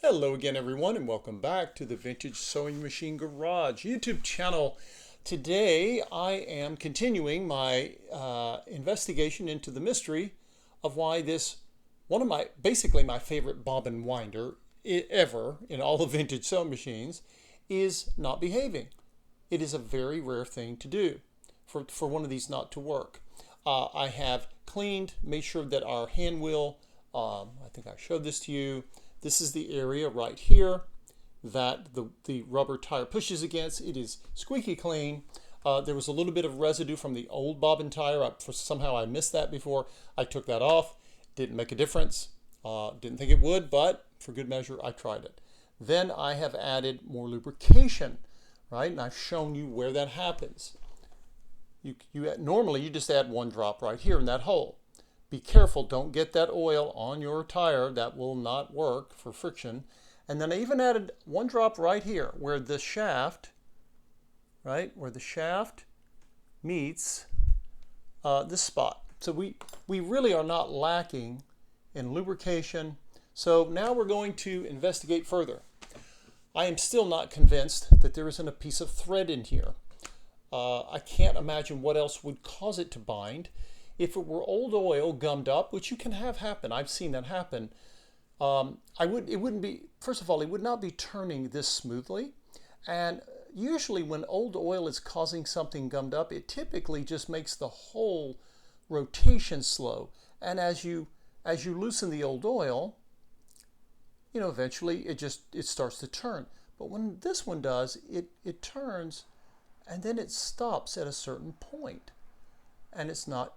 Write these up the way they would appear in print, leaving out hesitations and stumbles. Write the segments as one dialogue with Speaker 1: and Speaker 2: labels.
Speaker 1: Hello again everyone and welcome back to the Vintage Sewing Machine Garage YouTube channel. Today I am continuing my investigation into the mystery of why this, one of basically my favorite bobbin winder ever in all the vintage sewing machines, is not behaving. It is a very rare thing to do for one of these not to work. I have cleaned, made sure that our hand wheel, I think I showed this to you. This is the area right here that the rubber tire pushes against. It is squeaky clean. There was a little bit of residue from the old bobbin tire. Somehow I missed that before. I took that off. Didn't make a difference. Didn't think it would, but for good measure, I tried it. Then I have added more lubrication, right? And I've shown you where that happens. Normally, you just add one drop right here in that hole. Be careful, don't get that oil on your tire. That will not work for friction. And then I even added one drop right here where the shaft, right, where the shaft meets this spot. So we really are not lacking in lubrication. So now we're going to investigate further. I am still not convinced that there isn't a piece of thread in here. I can't imagine what else would cause it to bind. If it were old oil gummed up, which you can have happen, I've seen that happen, it wouldn't be, first of all, it would not be turning this smoothly. And usually when old oil is causing something gummed up, it typically just makes the whole rotation slow. And as you loosen the old oil, you know, eventually it starts to turn. But when this one does, it turns and then it stops at a certain point. And it's not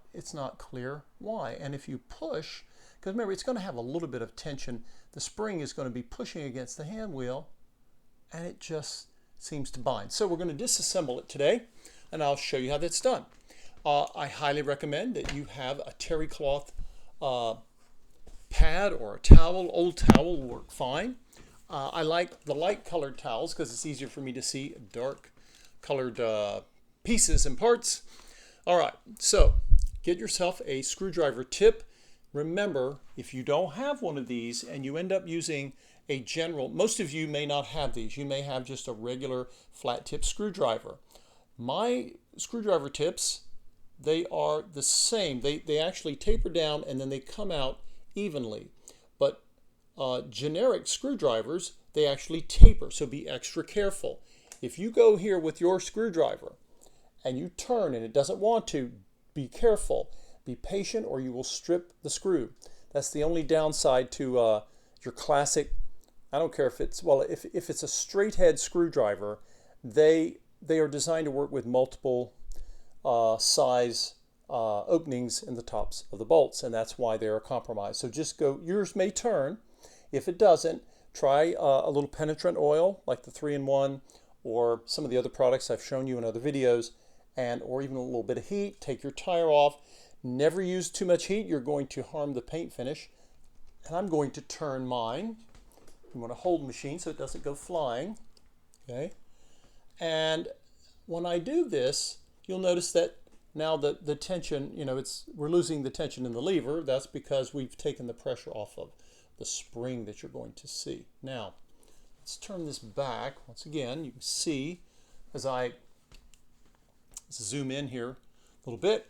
Speaker 1: clear why. And if you push, because remember, it's going to have a little bit of tension. The spring is going to be pushing against the hand wheel, and it just seems to bind. So we're going to disassemble it today, and I'll show you how that's done. I highly recommend that you have a terry cloth pad or a towel. Old towel will work fine. I like the light colored towels because it's easier for me to see dark colored pieces and parts. All right, so get yourself a screwdriver tip. Remember, if you don't have one of these and you end up using a general, most of you may not have these. You may have just a regular flat tip screwdriver. My screwdriver tips, they are the same. They actually taper down and then they come out evenly. But generic screwdrivers, they actually taper, so be extra careful. If you go here with your screwdriver and you turn and it doesn't want to, be careful. Be patient or you will strip the screw. That's the only downside to your classic, I don't care if it's, well, if it's a straight head screwdriver, they are designed to work with multiple size openings in the tops of the bolts, and that's why they're a compromise. So just go, yours may turn. If it doesn't, try a little penetrant oil like the 3-in-1 or some of the other products I've shown you in other videos, or even a little bit of heat. Take your tire off. Never use too much heat. You're going to harm the paint finish. And I'm going to turn mine. You want to hold the machine so it doesn't go flying. Okay. And when I do this, you'll notice that now the tension, you know, we're losing the tension in the lever. That's because we've taken the pressure off of the spring that you're going to see. Now, let's turn this back. Once again, you can see as I zoom in here a little bit,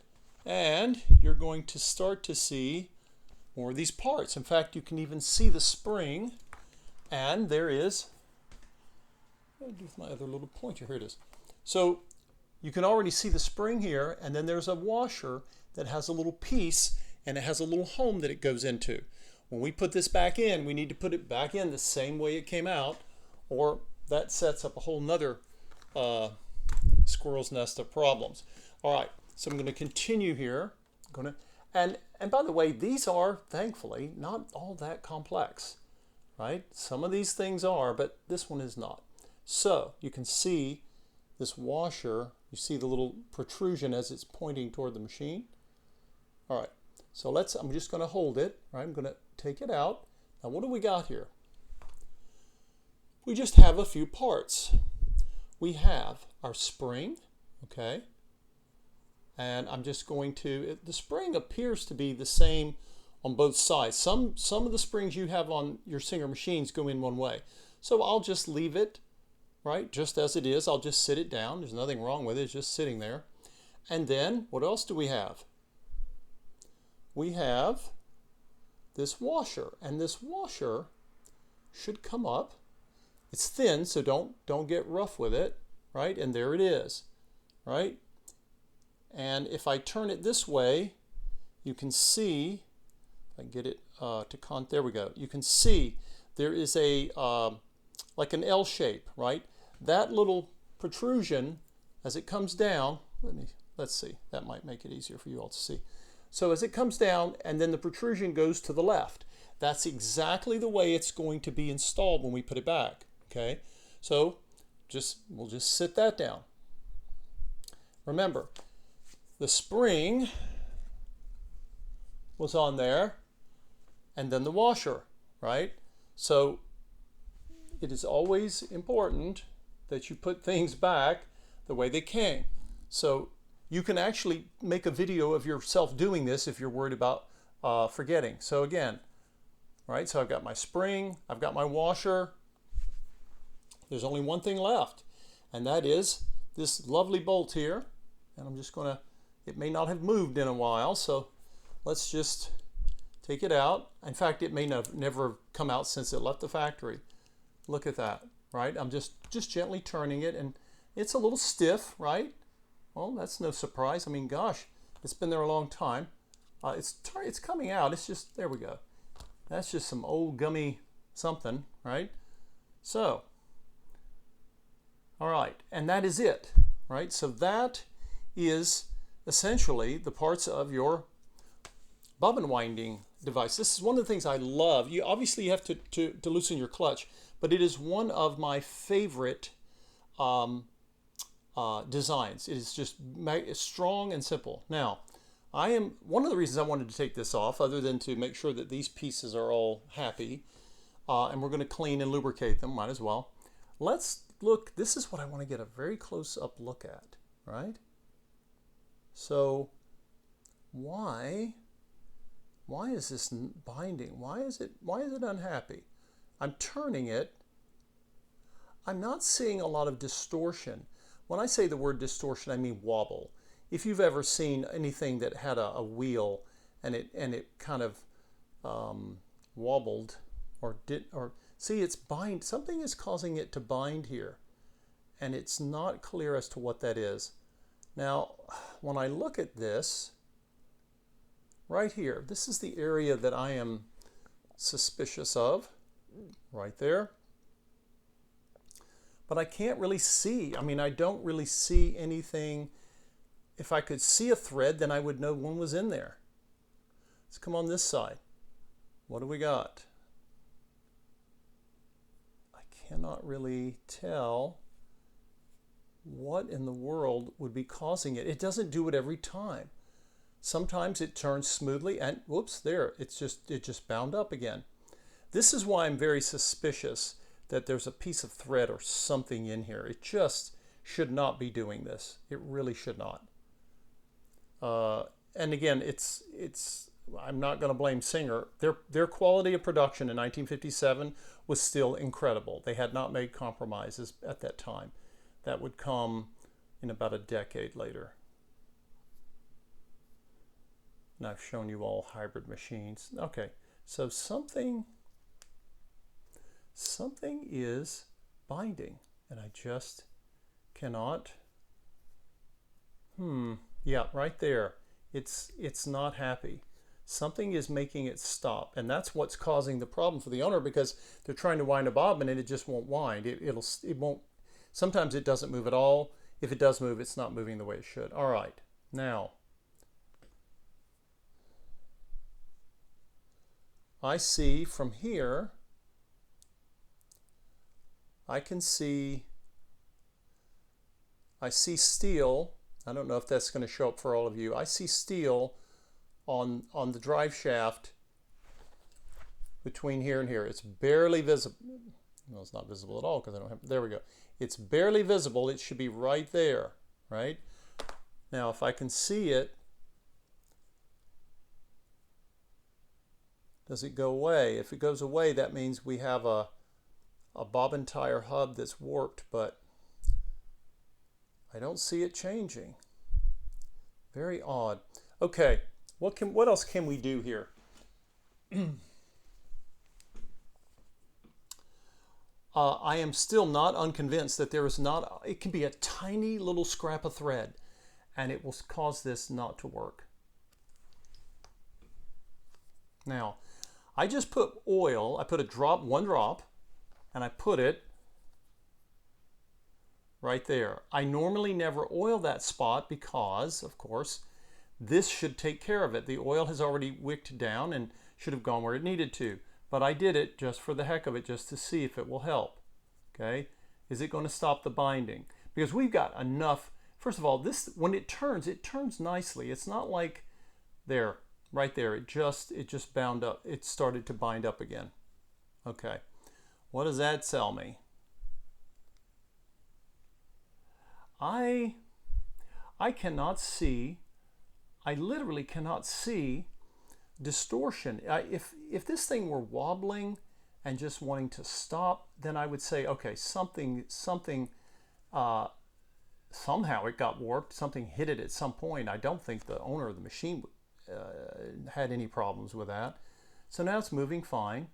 Speaker 1: and you're going to start to see more of these parts. In fact, you can even see the spring, and there is, what do I do with my other little pointer? Here it is. So you can already see the spring here, and then there's a washer that has a little piece, and it has a little home that it goes into. When we put this back in, we need to put it back in the same way it came out, or that sets up a whole nother squirrel's nest of problems. All right, so I'm going to continue here. And by the way, these are thankfully not all that complex, right? Some of these things are, but this one is not. So you can see this washer. You see the little protrusion as it's pointing toward the machine. All right, so I'm just going to hold it. Right, I'm going to take it out. Now, what do we got here? We just have a few parts. We have our spring, okay, and I'm just going to, the spring appears to be the same on both sides. Some of the springs you have on your Singer machines go in one way. So I'll just leave it, right, just as it is. I'll just sit it down. There's nothing wrong with it. It's just sitting there. And then what else do we have? We have this washer, and this washer should come up. It's thin, so don't get rough with it, right? And there it is, right? And if I turn it this way, you can see, if I get it there we go. You can see there is a like an L shape, right? That little protrusion, as it comes down, let's see, that might make it easier for you all to see. So as it comes down, and then the protrusion goes to the left. That's exactly the way it's going to be installed when we put it back, okay? So we'll just sit that down. Remember, the spring was on there, and then the washer, right? So it is always important that you put things back the way they came. So you can actually make a video of yourself doing this if you're worried about forgetting. So again, right, so I've got my spring, I've got my washer. There's only one thing left, and that is this lovely bolt here. And I'm just gonna, it may not have moved in a while, so let's just take it out. In fact, it may never come out since it left the factory. Look at that, right? I'm just gently turning it, and it's a little stiff, right? Well, that's no surprise. I mean, gosh, it's been there a long time. It's coming out. It's just, there we go. That's just some old gummy something, right? So, all right, and that is it, right? So that is essentially the parts of your bobbin winding device. This is one of the things I love. You obviously have to loosen your clutch, but it is one of my favorite designs. It is just strong and simple. Now, one of the reasons I wanted to take this off, other than to make sure that these pieces are all happy, and we're going to clean and lubricate them, might as well. Let's look. This is what I want to get a very close-up look at, right? So, why is this binding? Why is it unhappy? I'm turning it. I'm not seeing a lot of distortion. When I say the word distortion, I mean wobble. If you've ever seen anything that had a wheel and it kind of wobbled or see, it's bind. Something is causing it to bind here, and it's not clear as to what that is. Now, when I look at this right here, this is the area that I am suspicious of, right there. But I can't really see. I mean, I don't really see anything. If I could see a thread, then I would know one was in there. Let's come on this side. What do we got? I cannot really tell what in the world would be causing it. It doesn't do it every time. Sometimes it turns smoothly and whoops, there, it just bound up again. This is why I'm very suspicious that there's a piece of thread or something in here. It just should not be doing this. It really should not. And again, I'm not going to blame Singer. Their quality of production in 1957 was still incredible. They had not made compromises at that time. That would come in about a decade later. And I've shown you all hybrid machines. Okay, so something is binding, and I just cannot. Yeah, right there. It's not happy. Something is making it stop, and that's what's causing the problem for the owner, because they're trying to wind a bobbin and it just won't wind. It won't. Sometimes it doesn't move at all. If it does move, it's not moving the way it should. All right, now I see from here. I see steel. I don't know if that's going to show up for all of you. I see steel on the drive shaft between here and here. It's barely visible. No, it's not visible at all because I don't have, there we go. It's barely visible. It should be right there, right? Now, if I can see it, Does it go away? If it goes away, that means we have a bobbin tire hub that's warped, but I don't see it changing. Very odd. Okay, what else can we do here? I am still not unconvinced that there is not, it can be a tiny little scrap of thread and it will cause this not to work. Now, I just put oil, I put a drop, one drop, and I put it right there. I normally never oil that spot because, of course, this should take care of it. The oil has already wicked down and should have gone where it needed to. But I did it just for the heck of it, just to see if it will help. Okay, is it going to stop the binding? Because we've got enough. First of all, this, when it turns nicely. It's not like there, right there. It just bound up. It started to bind up again. Okay, what does that tell me? I cannot see. I literally cannot see distortion. If this thing were wobbling and just wanting to stop, then I would say, okay, something somehow it got warped, something hit it at some point. I don't think the owner of the machine had any problems with that. So now it's moving fine.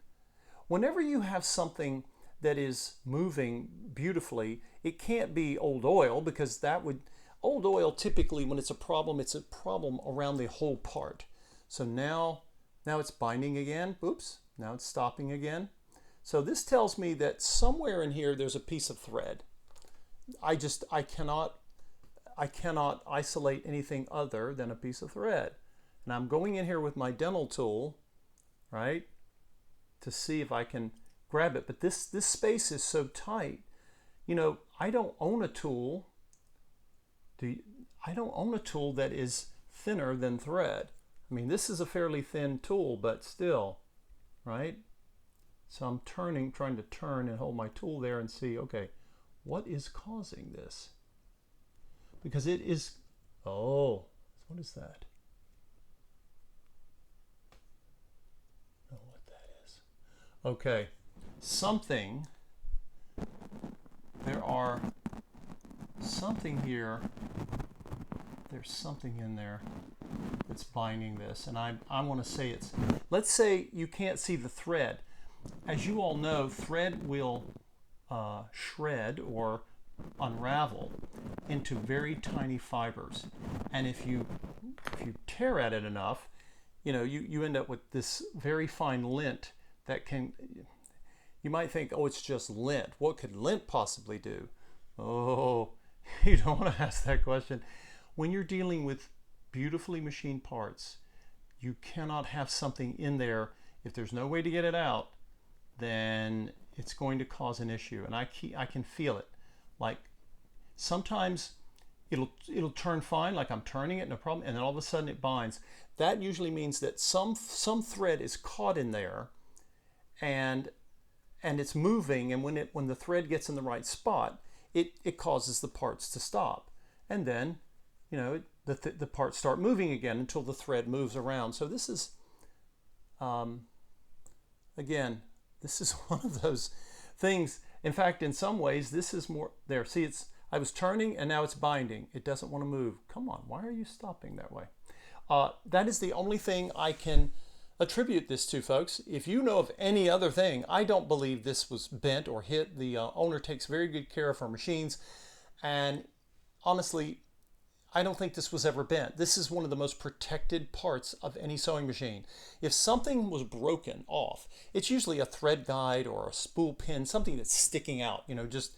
Speaker 1: Whenever you have something that is moving beautifully, it can't be old oil, because that would, old oil typically, when it's a problem around the whole part. So now it's binding again. Oops, now it's stopping again. So this tells me that somewhere in here there's a piece of thread. I cannot isolate anything other than a piece of thread. And I'm going in here with my dental tool, right, to see if I can grab it. But this space is so tight. You know, I don't own a tool. I don't own a tool that is thinner than thread. I mean, this is a fairly thin tool, but still, right? So I'm trying to turn and hold my tool there and see, okay, what is causing this? Because it is, oh, what is that? I don't know what that is. Okay, something here, there's something in there that's binding this, and I want to say it's, let's say you can't see the thread. As you all know, thread will shred or unravel into very tiny fibers, and if you tear at it enough, you know, you end up with this very fine lint that can, you might think, oh, it's just lint. What could lint possibly do? Oh, you don't want to ask that question. When you're dealing with beautifully machined parts, you cannot have something in there. If there's no way to get it out, then it's going to cause an issue. And I can feel it. Like sometimes it'll turn fine, like I'm turning it, no problem, and then all of a sudden it binds. That usually means that some thread is caught in there, and it's moving, and when the thread gets in the right spot, it causes the parts to stop, and then, you know, the parts start moving again until the thread moves around. So this is, again, this is one of those things. In fact, in some ways, this is more, there, see, I was turning and now it's binding. It doesn't want to move. Come on, why are you stopping that way? That is the only thing I can attribute this to, folks. If you know of any other thing, I don't believe this was bent or hit. The owner takes very good care of her machines, and honestly, I don't think this was ever bent. This is one of the most protected parts of any sewing machine. If something was broken off, it's usually a thread guide or a spool pin, something that's sticking out, you know, just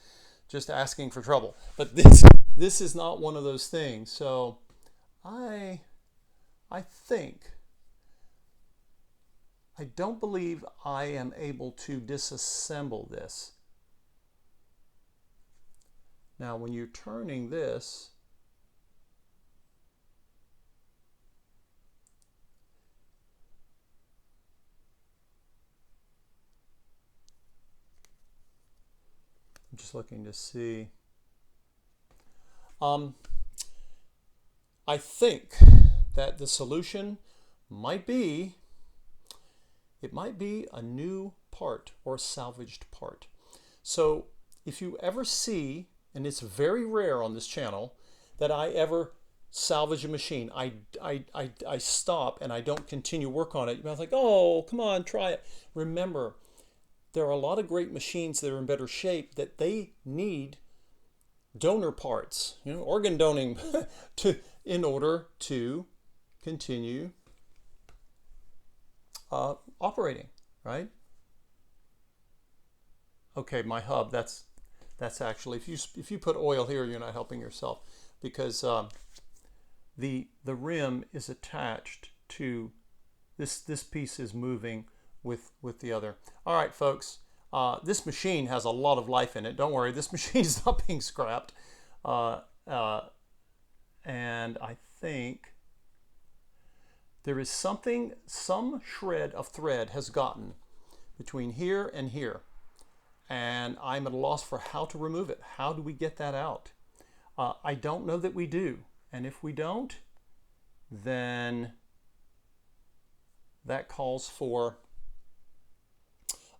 Speaker 1: asking for trouble. But this is not one of those things. So I don't believe I am able to disassemble this. Now, when you're turning this, I'm just looking to see. I think that the solution might be it might be a new part or a salvaged part. So if you ever see, and it's very rare on this channel, that I ever salvage a machine, I stop and I don't continue work on it. You might think, oh, come on, try it. Remember, there are a lot of great machines that are in better shape that they need donor parts, organ donating in order to continue operating, right? Okay, my hub, that's actually, if you put oil here, you're not helping yourself, because the rim is attached to this piece is moving with the other. All right, folks, this machine has a lot of life in it. Don't worry, this machine is not being scrapped. And I think there is some shred of thread has gotten between here and here. And I'm at a loss for how to remove it. How do we get that out? I don't know that we do. And if we don't, then that calls for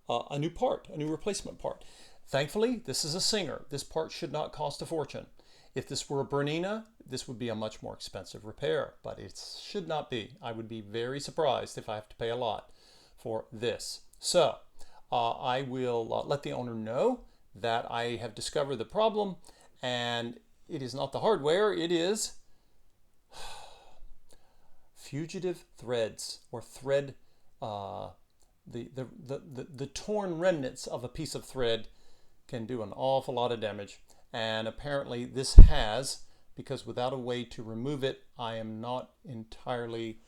Speaker 1: a new part, a new replacement part. Thankfully, this is a Singer. This part should not cost a fortune. If this were a Bernina, this would be a much more expensive repair, but it should not be. I would be very surprised if I have to pay a lot for this. So I will let the owner know that I have discovered the problem, and it is not the hardware, it is fugitive threads, or thread, the torn remnants of a piece of thread can do an awful lot of damage. And apparently this has, because without a way to remove it, I am not entirely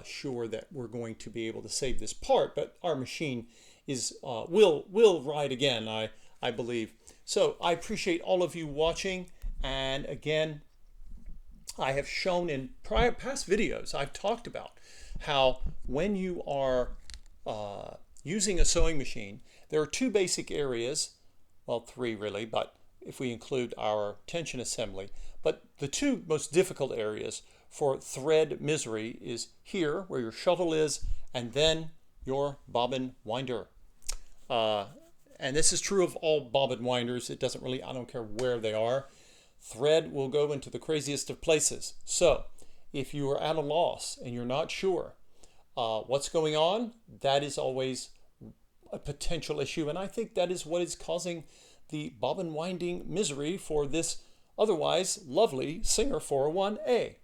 Speaker 1: sure that we're going to be able to save this part, but our machine is will ride again, I believe. So I appreciate all of you watching, and again, I have shown in past videos, I've talked about how when you are using a sewing machine, there are two basic areas, well, three really, but if we include our tension assembly, but the two most difficult areas for thread misery is here where your shuttle is, and then your bobbin winder. And this is true of all bobbin winders. It doesn't really, I don't care where they are. Thread will go into the craziest of places. So if you are at a loss and you're not sure what's going on, that is always a potential issue. And I think that is what is causing the bobbin winding misery for this otherwise lovely Singer 401A.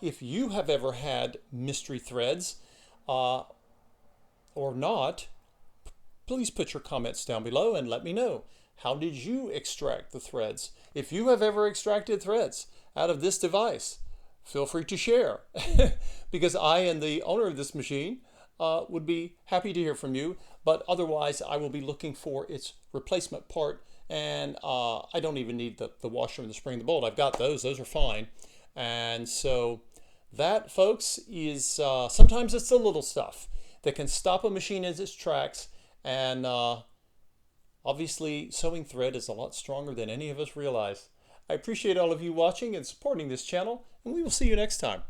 Speaker 1: If you have ever had mystery threads or not, please put your comments down below and let me know. How did you extract the threads? If you have ever extracted threads out of this device, feel free to share, because I and the owner of this machine would be happy to hear from you. But otherwise, I will be looking for its replacement part, and I don't even need the washer and the spring and the bolt. I've got those. Those are fine. And so that, folks, is sometimes it's the little stuff that can stop a machine in its tracks. And obviously, sewing thread is a lot stronger than any of us realize. I appreciate all of you watching and supporting this channel, and we will see you next time.